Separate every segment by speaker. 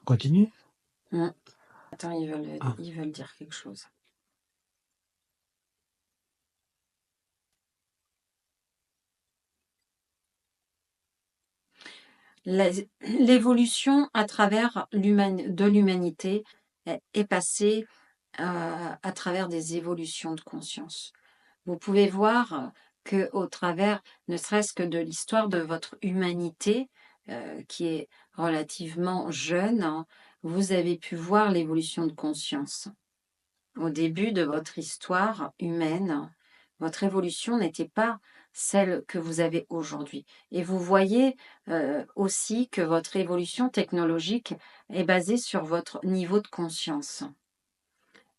Speaker 1: Continue?
Speaker 2: Mmh. Attends,
Speaker 1: Ah.
Speaker 2: ils veulent dire quelque chose. L'évolution à travers de l'humanité est passée à travers des évolutions de conscience. Vous pouvez voir que au travers, ne serait-ce que de l'histoire de votre humanité, qui est relativement jeune, hein, vous avez pu voir l'évolution de conscience. Au début de votre histoire humaine, votre évolution n'était pas celle que vous avez aujourd'hui. Et vous voyez aussi que votre évolution technologique est basée sur votre niveau de conscience.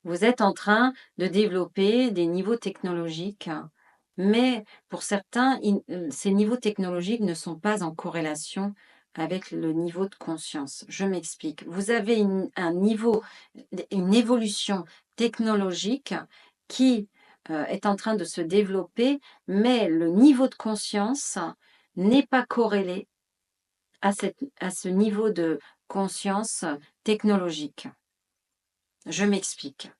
Speaker 2: Vous êtes en train de développer des niveaux technologiques, mais pour certains, ces niveaux technologiques ne sont pas en corrélation avec le niveau de conscience. Je m'explique. Vous avez un niveau, une évolution technologique qui est en train de se développer, mais le niveau de conscience n'est pas corrélé à ce niveau de conscience technologique. Je m'explique.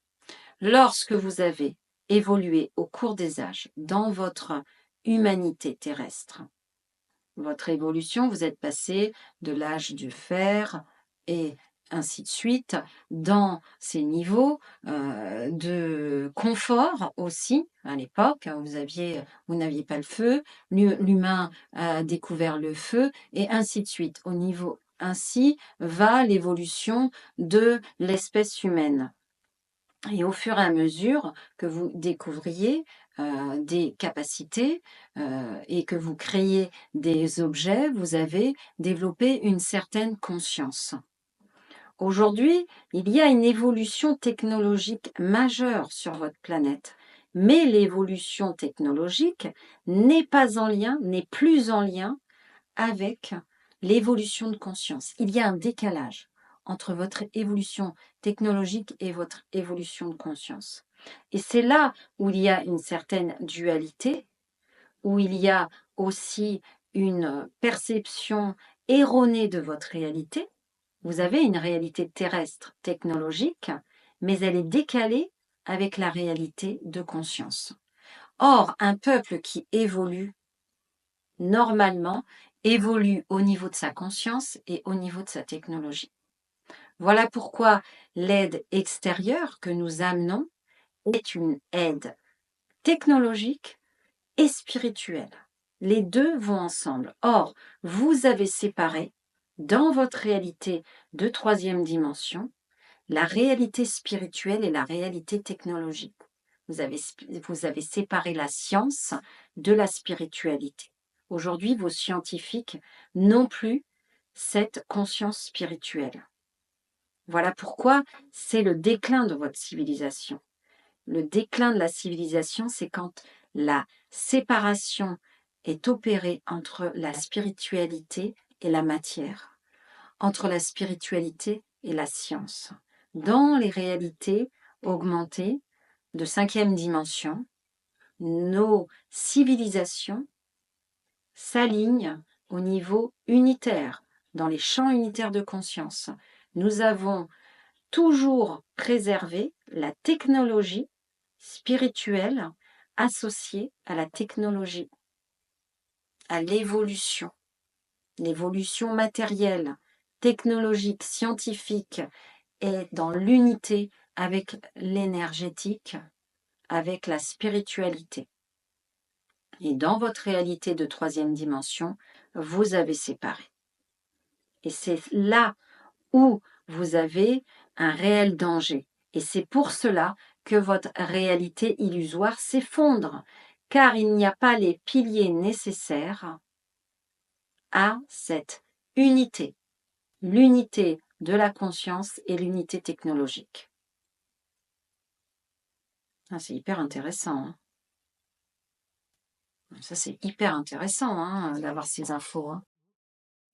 Speaker 2: Lorsque vous avez évolué au cours des âges dans votre humanité terrestre, votre évolution, vous êtes passé de l'âge du fer et ainsi de suite, dans ces niveaux de confort aussi. À l'époque, vous n'aviez pas le feu, l'humain a découvert le feu, et ainsi de suite. Au niveau ainsi va l'évolution de l'espèce humaine. Et au fur et à mesure que vous découvriez des capacités et que vous créiez des objets, vous avez développé une certaine conscience. Aujourd'hui, il y a une évolution technologique majeure sur votre planète, mais l'évolution technologique n'est pas en lien, n'est plus en lien avec l'évolution de conscience. Il y a un décalage entre votre évolution technologique et votre évolution de conscience. Et c'est là où il y a une certaine dualité, où il y a aussi une perception erronée de votre réalité. Vous avez une réalité terrestre technologique, mais elle est décalée avec la réalité de conscience. Or, un peuple qui évolue normalement évolue au niveau de sa conscience et au niveau de sa technologie. Voilà pourquoi l'aide extérieure que nous amenons est une aide technologique et spirituelle. Les deux vont ensemble. Or, vous avez séparé dans votre réalité de troisième dimension la réalité spirituelle et la réalité technologique. Vous avez séparé la science de la spiritualité. Aujourd'hui, vos scientifiques n'ont plus cette conscience spirituelle. Voilà pourquoi c'est le déclin de votre civilisation. Le déclin de la civilisation, c'est quand la séparation est opérée entre la spiritualité et la matière, entre la spiritualité et la science. Dans les réalités augmentées de cinquième dimension, nos civilisations s'alignent au niveau unitaire, dans les champs unitaires de conscience. Nous avons toujours préservé la technologie spirituelle associée à la technologie, à l'évolution matérielle, technologique, scientifique, est dans l'unité avec l'énergétique, avec la spiritualité. Et dans votre réalité de troisième dimension, vous avez séparé. Et c'est là où vous avez un réel danger. Et c'est pour cela que votre réalité illusoire s'effondre, car il n'y a pas les piliers nécessaires à cette unité, l'unité de la conscience et l'unité technologique. Ah, c'est hyper intéressant. Hein. Ça, c'est hyper intéressant d'avoir ces infos. Hein.